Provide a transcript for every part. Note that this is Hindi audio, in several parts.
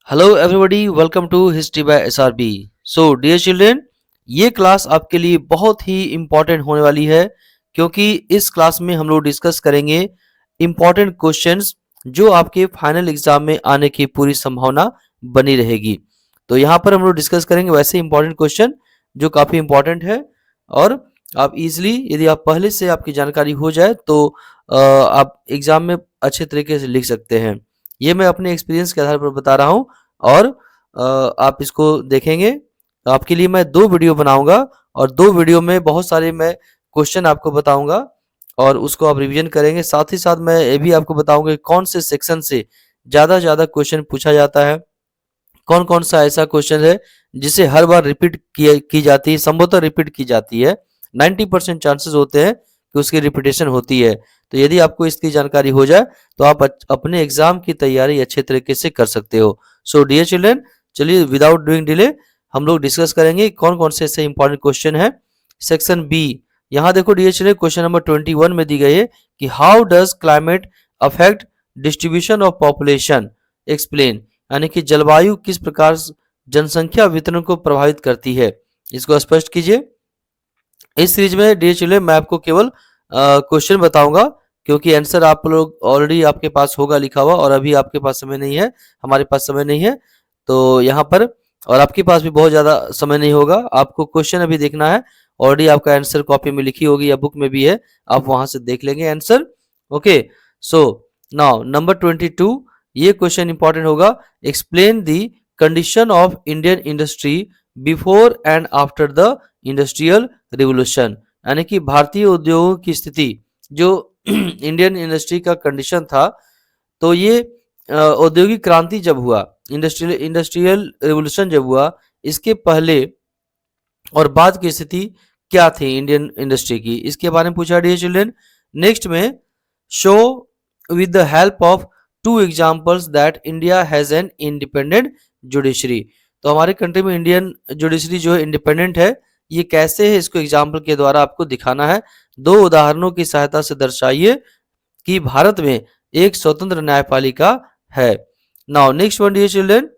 Hello everybody, welcome to history by SRB. So dear children, ये क्लास आपके लिए बहुत ही इम्पॉर्टेंट होने वाली है, क्योंकि इस क्लास में हम लोग डिस्कस करेंगे इम्पॉर्टेंट क्वेश्चंस जो आपके फाइनल एग्जाम में आने की पूरी संभावना बनी रहेगी। तो यहाँ पर हम लोग डिस्कस करेंगे वैसे इम्पॉर्टेंट क्वेश्चन जो काफ़ी इम्पॉर्टेंट है, और आप इजीली, यदि आप पहले से आपकी जानकारी हो जाए तो आप एग्जाम में अच्छे तरीके से लिख सकते हैं। ये मैं अपने एक्सपीरियंस के आधार पर बता रहा हूँ, और आप इसको देखेंगे। आपके लिए मैं 2 वीडियो बनाऊंगा, और 2 वीडियो में बहुत सारे मैं क्वेश्चन आपको बताऊंगा, और उसको आप रिवीजन करेंगे। साथ ही साथ मैं ये भी आपको बताऊंगा कि कौन से सेक्शन से ज़्यादा ज़्यादा क्वेश्चन पूछा जाता है, कौन कौन सा ऐसा क्वेश्चन है जिसे हर बार रिपीट की जाती है, संभवतः रिपीट की जाती है। 90% चांसेस होते हैं कि उसकी रिपीटेशन होती है। तो यदि आपको इसकी जानकारी हो जाए तो आप अपने एग्जाम की तैयारी अच्छे तरीके से कर सकते हो। सो डियर चिल्ड्रन, चलिए विदाउट डूइंग डिले हम लोग डिस्कस करेंगे कौन कौन से ऐसे इंपॉर्टेंट क्वेश्चन है। सेक्शन बी, यहाँ देखो डियर चिल्ड्रन, क्वेश्चन नंबर 21 में दी गई है कि how does climate affect distribution of population, explain. यानी कि जलवायु किस प्रकार जनसंख्या वितरण को प्रभावित करती है, इसको स्पष्ट कीजिए। इस सीरीज में डियर चिल्ड्रन मैं आपको केवल क्वेश्चन बताऊंगा, क्योंकि आंसर आप लोग ऑलरेडी आपके पास होगा लिखा हुआ, और अभी आपके पास समय नहीं है, हमारे पास समय नहीं है। तो यहाँ पर, और आपके पास भी बहुत ज़्यादा समय नहीं होगा, आपको क्वेश्चन अभी देखना है। ऑलरेडी आपका आंसर कॉपी में लिखी होगी या बुक में भी है, आप वहां से देख लेंगे answer. Okay, so now number 22, ये क्वेश्चन इंपॉर्टेंट होगा। Explain the condition of Indian industry before and after the industrial revolution. यानी कि भारतीय उद्योगों की स्थिति, जो इंडियन इंडस्ट्री का कंडीशन था, तो ये औद्योगिक क्रांति जब हुआ, इंडस्ट्रियल रिवोल्यूशन जब हुआ, इसके पहले और बाद की स्थिति क्या थी इंडियन इंडस्ट्री की, इसके बारे में पूछा डियर चिल्ड्रन। नेक्स्ट में, show with the help of 2 examples that India has an independent judiciary. तो हमारे कंट्री में इंडियन जुडिशरी जो है इंडिपेंडेंट है, ये कैसे है, इसको एग्जाम्पल के द्वारा आपको दिखाना है। 2 उदाहरणों की सहायता से दर्शाइए कि भारत में एक स्वतंत्र न्यायपालिका है। Now next one dear children,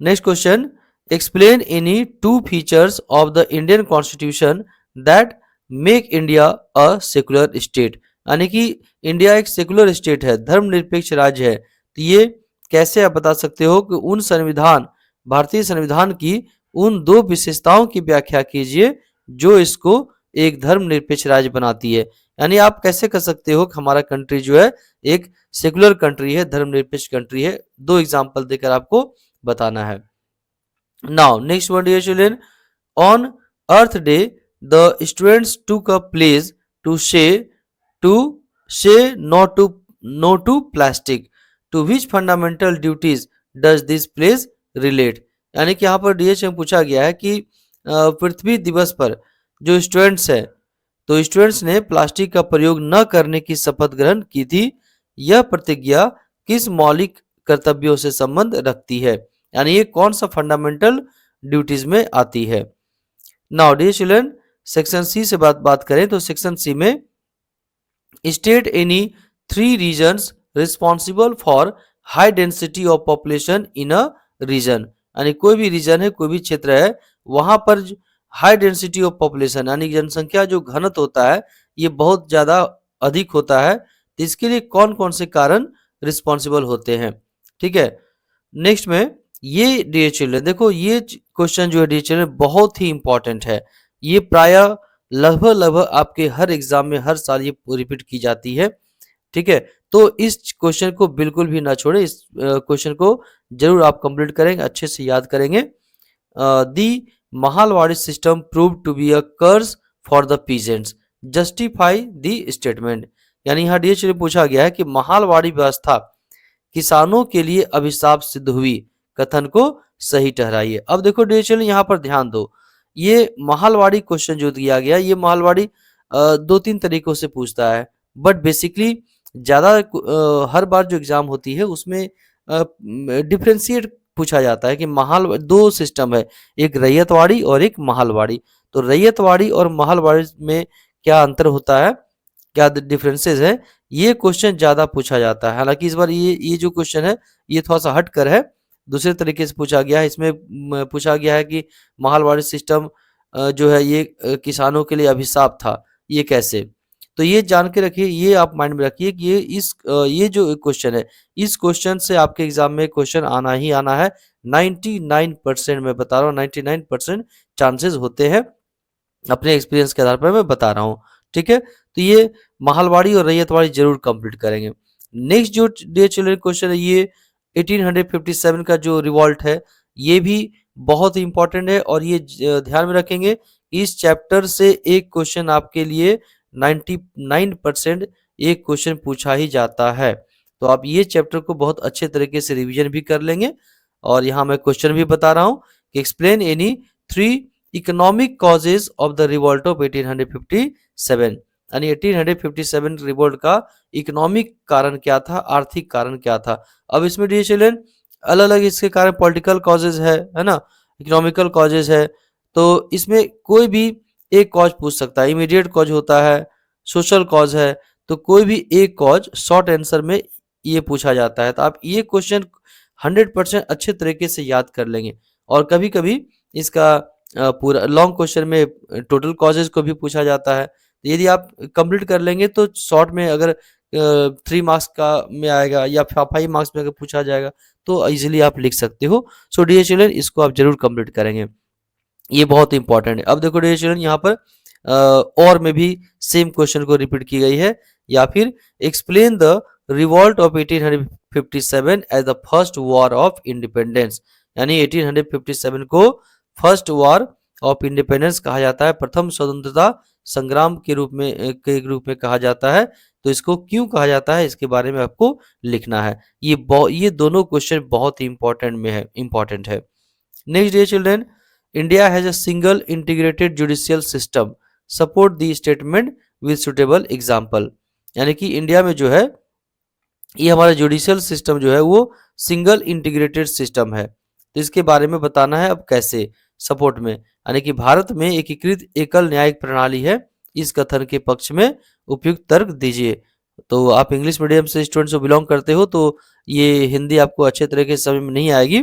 next question, explain any 2 features of the Indian constitution that make India a secular state. यानी कि इंडिया एक सेकुलर स्टेट है, धर्मनिरपेक्ष राज्य है। तो ये कैसे आप बता सकते हो कि उन संविधान, भारतीय संविधान की उन 2 विशेषताओं की व्याख्या कीजिए जो इसको एक धर्मनिरपेक्ष राज्य बनाती है। यानी आप कैसे कर सकते हो कि हमारा कंट्री जो है एक सेकुलर कंट्री है, धर्मनिरपेक्ष कंट्री है। 2 एग्जाम्पल देकर आपको बताना है। Now next one dear children, on earth day the students took a pledge to to say no to plastic, to which fundamental duties does this pledge relate. यानी कि यहाँ पर डीएच में पूछा गया है कि पृथ्वी दिवस पर जो स्टूडेंट्स है, तो स्टूडेंट्स ने प्लास्टिक का प्रयोग न करने की शपथ ग्रहण की थी। यह प्रतिज्ञा किस मौलिक कर्तव्यों से संबंध रखती है, यानी ये कौन सा फंडामेंटल ड्यूटीज में आती है। Now dear children, section C से बात करें तो सेक्शन सी में, state any 3 reasons responsible for high density of population in a region. यानी कोई भी रीजन है, कोई भी क्षेत्र है, वहां पर हाई डेंसिटी ऑफ पॉपुलेशन यानी जनसंख्या जो घनत्व होता है ये बहुत ज्यादा अधिक होता है, तो इसके लिए कौन कौन से कारण रिस्पॉन्सिबल होते हैं। ठीक है, नेक्स्ट में, ये डियर चिल्ड्रन देखो, ये क्वेश्चन जो है डियर चिल्ड्रन बहुत ही इंपॉर्टेंट है। ये प्राय लगभग आपके हर एग्जाम में हर साल ये रिपीट की जाती है। ठीक है, तो इस क्वेश्चन को बिल्कुल भी ना छोड़े, इस क्वेश्चन को जरूर आप कंप्लीट करेंगे, अच्छे से याद करेंगे। The Mahalwari system prove to be a curse for the peasants, justify the statement. यानी यहाँ डियर चिल्ड्रन पूछा गया है कि महालवाड़ी व्यवस्था किसानों के लिए अभिशाप सिद्ध हुई, कथन को सही ठहराइए। अब देखो डियर चिल्ड्रन, यहाँ पर ध्यान दो, ये महालवाड़ी क्वेश्चन जो दिया गया, ये महालवाड़ी 2-3 तरीकों से पूछता है, बट बेसिकली ज्यादा हर बार जो एग्जाम होती है उसमें डिफ्रेंशिएट पूछा जाता है कि महाल 2 सिस्टम है, एक रैयतवाड़ी और एक महालवाड़ी। तो रैयतवाड़ी और महालवाड़ी में क्या अंतर होता है, क्या डिफरेंसेस है, ये क्वेश्चन ज्यादा पूछा जाता है। हालांकि इस बार ये जो क्वेश्चन है ये थोड़ा सा हट कर है, दूसरे तरीके से पूछा गया है। इसमें पूछा गया है कि माहलवाड़ी सिस्टम जो है ये किसानों के लिए अभिशाप था, ये कैसे? तो ये जान के रखिए, ये आप माइंड में रखिए कि ये जो क्वेश्चन है, इस क्वेश्चन से आपके एग्जाम में क्वेश्चन आना ही आना है। 99% मैं बता रहा हूँ, 99% चांसेस होते हैं, अपने एक्सपीरियंस के आधार पर मैं बता रहा हूँ। ठीक है, तो ये माहलवाड़ी और रैयतवाड़ी जरूर कंप्लीट करेंगे। नेक्स्ट जो डियर चिल्ड्रन क्वेश्चन है, ये 1857 का जो रिवॉल्ट है, ये भी बहुत इंपॉर्टेंट है और ये ध्यान में रखेंगे। इस चैप्टर से एक क्वेश्चन आपके लिए 99% एक क्वेश्चन पूछा ही जाता है। तो आप ये चैप्टर को बहुत अच्छे तरीके से रिवीजन भी कर लेंगे। और यहाँ मैं क्वेश्चन भी बता रहा हूँ कि explain any 3 economic causes of the revolt of 1857। यानी 1857 रिवोल्ट का इकोनॉमिक कारण क्या था, आर्थिक कारण क्या था। अब इसमें डियर चिल्ड्रन अलग अलग इसके कारण पॉलिटिकल कॉजेज है ना, इकोनॉमिकल कॉजेज है। तो इसमें कोई भी एक कॉज पूछ सकता है, इमीडिएट कॉज होता है, सोशल कॉज है, तो कोई भी एक कॉज शॉर्ट आंसर में ये पूछा जाता है। तो आप ये क्वेश्चन 100% अच्छे तरीके से याद कर लेंगे। और कभी कभी इसका पूरा लॉन्ग क्वेश्चन में टोटल कॉजेज को भी पूछा जाता है। यदि आप कंप्लीट कर लेंगे तो शॉर्ट में अगर 3 मार्क्स का में आएगा या 5 मार्क्स में अगर पूछा जाएगा तो इजीली आप लिख सकते हो। सो डियर चिल्ड्रन, इसको आप जरूर कंप्लीट करेंगे, ये बहुत इंपॉर्टेंट है। अब देखो डियर चिल्ड्रन, यहाँ पर और में भी सेम क्वेश्चन को रिपीट की गई है। या फिर explain the revolt of 1857 as the first war of independence. यानी 1857 को फर्स्ट वॉर ऑफ इंडिपेंडेंस कहा जाता है, प्रथम स्वतंत्रता संग्राम के रूप में कहा जाता है। तो इसको क्यों कहा जाता है, इसके बारे में आपको लिखना है। ये दोनों क्वेश्चन बहुत ही इंपॉर्टेंट है। Next day children, India has a single integrated judicial system, support the statement with suitable example. यानी कि इंडिया में जो है ये हमारा जुडिशियल सिस्टम जो है वो सिंगल इंटीग्रेटेड सिस्टम है। तो इसके बारे में बताना है। अब कैसे, सपोर्ट में, यानी कि भारत में एकीकृत एकल न्यायिक प्रणाली है, इस कथन के पक्ष में उपयुक्त तर्क दीजिए। तो आप इंग्लिश मीडियम से स्टूडेंट्स को बिलोंग करते हो तो ये हिंदी आपको अच्छे तरीके से समझ में नहीं आएगी,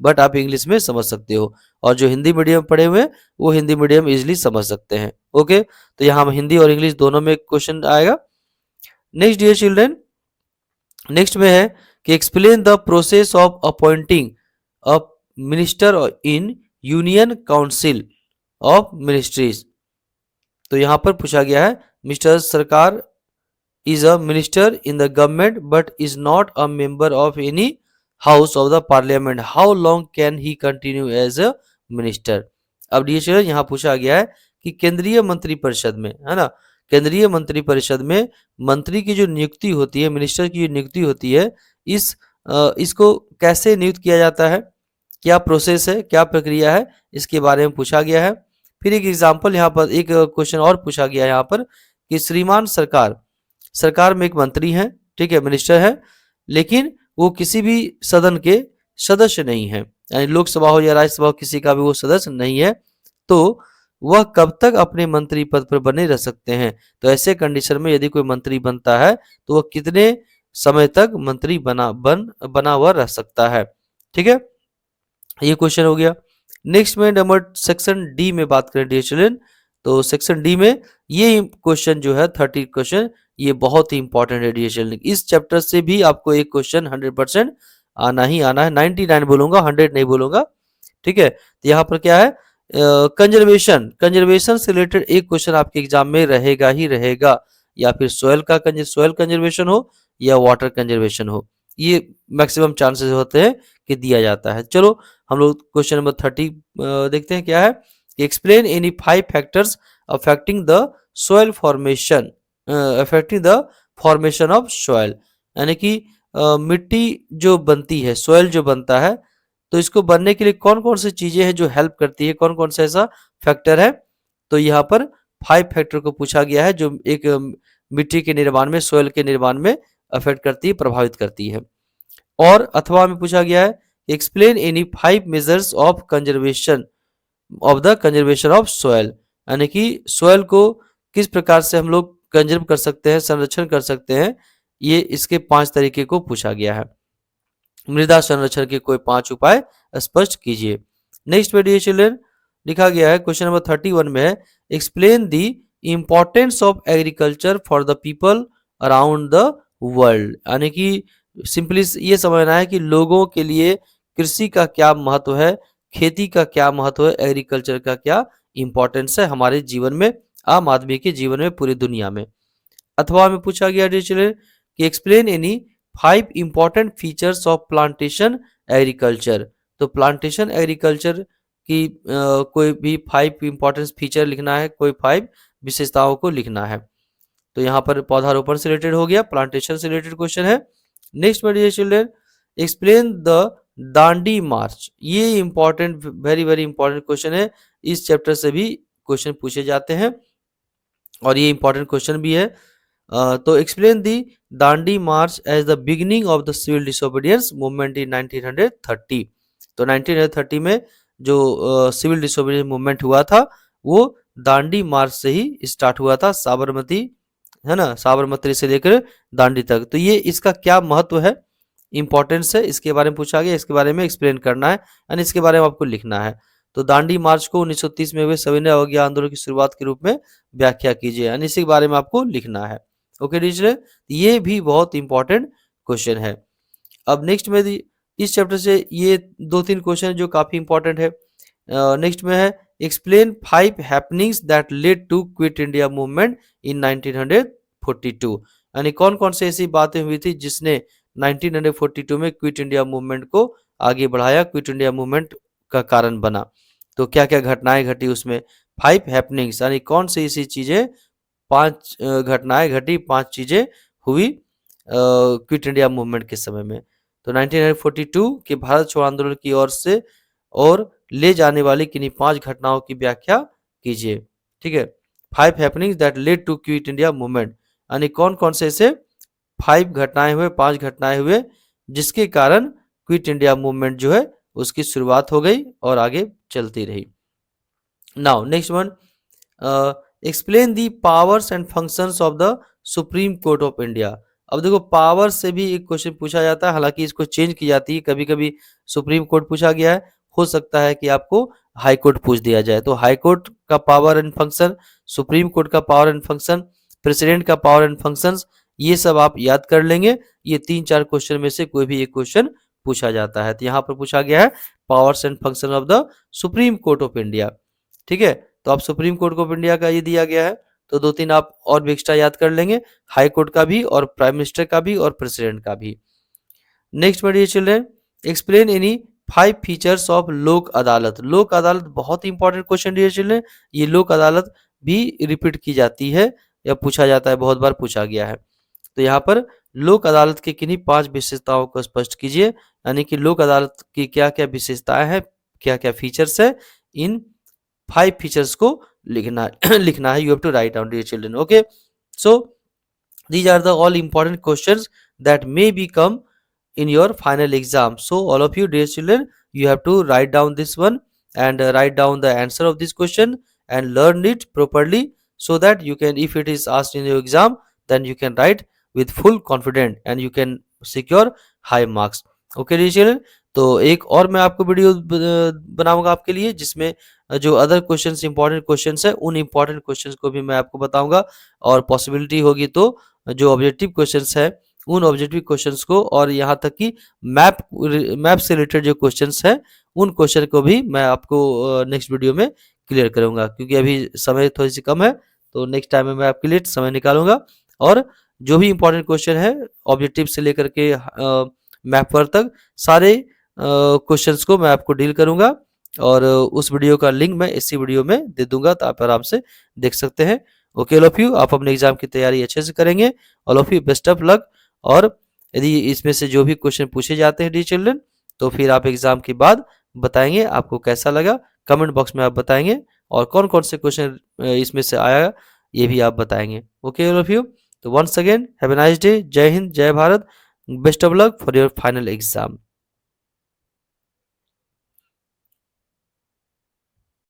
बट आप इंग्लिश में समझ सकते हो। और जो हिंदी मीडियम पढ़े हुए हैं वो हिंदी मीडियम इजिली समझ सकते हैं। ओके, तो यहाँ हम हिंदी और इंग्लिश दोनों में क्वेश्चन आएगा। नेक्स्ट डियर चिल्ड्रन, नेक्स्ट में है कि explain the process of appointing a minister in union council of ministries. तो यहां पर पूछा गया है, mister Sarkar is a minister in the government but is not a member of any house of the parliament, how long can he continue as a minister. अब डियर यहाँ पूछा गया है कि केंद्रीय मंत्रिपरिषद में, है ना, केंद्रीय मंत्रिपरिषद में मंत्री की जो नियुक्ति होती है, मिनिस्टर की जो नियुक्ति होती है, इसको कैसे नियुक्त किया जाता है, क्या प्रोसेस है, क्या प्रक्रिया है, इसके बारे में पूछा गया है। फिर एक एग्जाम्पल यहाँ पर एक क्वेश्चन और पूछा गया है यहाँ पर कि श्रीमान सरकार में एक मंत्री हैं, ठीक है, मिनिस्टर है, लेकिन वो किसी भी सदन के सदस्य नहीं है, यानी लोकसभा हो या राज्यसभा हो, किसी का भी वो सदस्य नहीं है, तो वह कब तक अपने मंत्री पद पर बने रह सकते हैं। तो ऐसे कंडीशन में यदि कोई मंत्री बनता है तो वह कितने समय तक मंत्री बना हुआ रह सकता है। ठीक है, ये क्वेश्चन हो गया। नेक्स्ट में नंबर सेक्शन डी में बात करें डियर चिल्ड्रन, तो सेक्शन डी में ये क्वेश्चन जो है 30 क्वेश्चन, ये बहुत ही इंपॉर्टेंट है डियर चिल्ड्रन। इस चैप्टर से भी आपको एक क्वेश्चन 100% आना ही आना है, 99 बोलूंगा, 100 नहीं बोलूंगा। ठीक है, तो यहाँ पर क्या है, कंजर्वेशन से रिलेटेड एक क्वेश्चन आपके एग्जाम में रहेगा ही रहेगा, या फिर सोयल कंजर्वेशन हो या वाटर कंजर्वेशन हो, ये मैक्सिमम चांसेस होते हैं कि दिया जाता है। चलो हम लोग क्वेश्चन नंबर 30 देखते हैं क्या है। Explain any 5 factors affecting the soil formation, of soil. यानी कि मिट्टी जो बनती है, सोयल जो बनता है, तो इसको बनने के लिए कौन कौन सी चीजें हैं जो हेल्प करती है, कौन कौन सा ऐसा फैक्टर है। तो यहाँ पर 5 फैक्टर को पूछा गया है जो एक मिट्टी के निर्माण में, सोयल के निर्माण में अफेक्ट करती है, प्रभावित करती है। और अथवा में पूछा गया है explain any 5 measures of conservation of soil. यानी कि सोयल को किस प्रकार से हम लोग कंजर्व कर सकते हैं, संरक्षण कर सकते हैं, ये इसके 5 तरीके को पूछा गया है। मृदा संरक्षण के कोई 5 उपाय स्पष्ट कीजिए। नेक्स्ट में डियर चिल्ड्रन लिखा गया है, क्वेश्चन नंबर 31 में है, explain the importance of agriculture for the people around the world. यानी कि सिंपली ये समझना है कि लोगों के लिए कृषि का क्या महत्व है, खेती का क्या महत्व है, एग्रीकल्चर का क्या इंपॉर्टेंस है हमारे जीवन में, आम आदमी के जीवन में, पूरी दुनिया में। अथवा में पूछा गया डियर चिल्ड्रन कि explain any 5 important features of plantation agriculture. तो प्लांटेशन एग्रीकल्चर की कोई भी 5 इंपॉर्टेंट फीचर लिखना है, कोई 5 विशेषताओं को लिखना है। तो यहाँ पर पौधारोपण से रिलेटेड हो गया, प्लांटेशन से रिलेटेड क्वेश्चन है। नेक्स्ट में dear children explain the Dandi march. ये important, very very important question है, इस चैप्टर से भी क्वेश्चन पूछे जाते हैं और ये इंपॉर्टेंट क्वेश्चन भी है। तो explain the Dandi march as the beginning of the civil disobedience movement in 1930। तो 1930 में जो सिविल डिसोबीडियंस मूवमेंट हुआ था वो दांडी मार्च से ही स्टार्ट हुआ था, साबरमती, है ना, साबरमती से लेकर दांडी तक। तो ये इसका क्या महत्व है, इंपॉर्टेंस है, इसके बारे में पूछा गया, इसके बारे में एक्सप्लेन करना है यानी इसके बारे में आपको लिखना है। तो दांडी मार्च को 1930 में हुए सविनय अवज्ञा आंदोलन की शुरुआत के रूप में व्याख्या कीजिए, यानी इसी के बारे में आपको लिखना है। ओके टीचर, ये भी बहुत इंपॉर्टेंट क्वेश्चन है। अब नेक्स्ट में इस चैप्टर से ये 2-3 क्वेश्चन जो काफी इंपॉर्टेंट है। नेक्स्ट में है explain 5 happenings that led to quit India movement in 1942। यानी कौन कौन से ऐसी बातें हुई थी जिसने 1942 में क्विट इंडिया मूवमेंट को आगे बढ़ाया, क्विट इंडिया मूवमेंट का कारण बना। तो क्या क्या घटनाएं घटी उसमें, 5 हैपनिंग्स यानी कौन सी ऐसी चीजें, 5 घटनाएं घटी, 5 चीजें हुई क्विट इंडिया मूवमेंट के समय में। तो 1942 के भारत छोड़ो आंदोलन की ओर से और ले जाने वाली किन्हीं 5 घटनाओं की व्याख्या कीजिए। ठीक है, 5 happenings that led to quit India movement, यानी कौन कौन से ऐसे 5 घटनाएं हुए, 5 घटनाएं हुए जिसके कारण क्विट इंडिया मूवमेंट जो है उसकी शुरुआत हो गई और आगे चलती रही। Now next one, explain the powers and functions of the supreme court of India. अब देखो पावर से भी एक क्वेश्चन पूछा जाता है, हालांकि इसको चेंज की जाती है, कभी कभी सुप्रीम कोर्ट पूछा गया है, हो सकता है कि आपको हाई कोर्ट पूछ दिया जाए। तो हाई कोर्ट का power and function, supreme court का पावर एंड फंक्शन, प्रेसिडेंट का पावर एंड फंक्शंस, ये सब आप याद कर लेंगे। ये 3-4 क्वेश्चन में से कोई भी एक क्वेश्चन पूछा जाता है। तो यहाँ पर पूछा गया है powers and function of the supreme court of India. ठीक है, तो आप सुप्रीम कोर्ट ऑफ इंडिया का ये दिया गया है, तो 2-3 आप और भी एक्स्ट्रा याद कर लेंगे, हाई कोर्ट का भी और प्राइम मिनिस्टर का भी और प्रेसिडेंट का भी। नेक्स्ट बढ़िए children, explain any 5 features of लोक अदालत। लोक अदालत बहुत इंपॉर्टेंट क्वेश्चन डियर चिल्ड्रन, ये लोक अदालत भी रिपीट की जाती है या पूछा जाता है, बहुत बार पूछा गया है। तो यहाँ पर लोक अदालत की किन्हीं 5 विशेषताओं को स्पष्ट कीजिए, यानी कि लोक अदालत की क्या क्या विशेषताएं हैं, क्या क्या फीचर्स है, इन 5 फीचर्स को लिखना लिखना है। You have to write down dear children. Okay, so these are the all important questions that may become in your final exam. So all of you dear children, you have to write down this one and write down the answer of this question and learn it properly, so that you can, if it is asked in your exam, then you can write with full confidence and you can secure high marks. Okay dear children, तो एक और मैं आपको वीडियो बनाऊंगा आपके लिए, जिसमें जो अदर क्वेश्चंस, इंपॉर्टेंट क्वेश्चंस है, उन इंपॉर्टेंट क्वेश्चंस को भी मैं आपको बताऊंगा, और पॉसिबिलिटी होगी तो जो ऑब्जेक्टिव क्वेश्चंस है उन ऑब्जेक्टिव क्वेश्चंस को, और यहाँ तक कि मैप से रिलेटेड जो क्वेश्चंस है उन क्वेश्चन को भी मैं आपको नेक्स्ट वीडियो में क्लियर करूंगा, क्योंकि अभी समय थोड़ी सी कम है। तो नेक्स्ट टाइम में मैं आपके लिए समय निकालूंगा और जो भी इंपॉर्टेंट क्वेश्चन है ऑब्जेक्टिव से लेकर के मैप पर तक सारे क्वेश्चंस को मैं आपको डील करूंगा, और उस वीडियो का लिंक मैं इसी वीडियो में दे दूंगा, तो आप आराम से देख सकते हैं। ओके ऑल ऑफ यू, आप अपने एग्जाम की तैयारी अच्छे से करेंगे। All of you best of luck. और यदि इसमें से जो भी क्वेश्चन पूछे जाते हैं डियर चिल्ड्रन, तो फिर आप एग्जाम के बाद बताएंगे आपको कैसा लगा, कमेंट बॉक्स में आप बताएंगे, और कौन कौन से क्वेश्चन इसमें से आया ये भी आप बताएंगे। ओके ऑल ऑफ यू, तो once again have a nice day, जय हिंद, जय Bharat, best of luck for your final exam.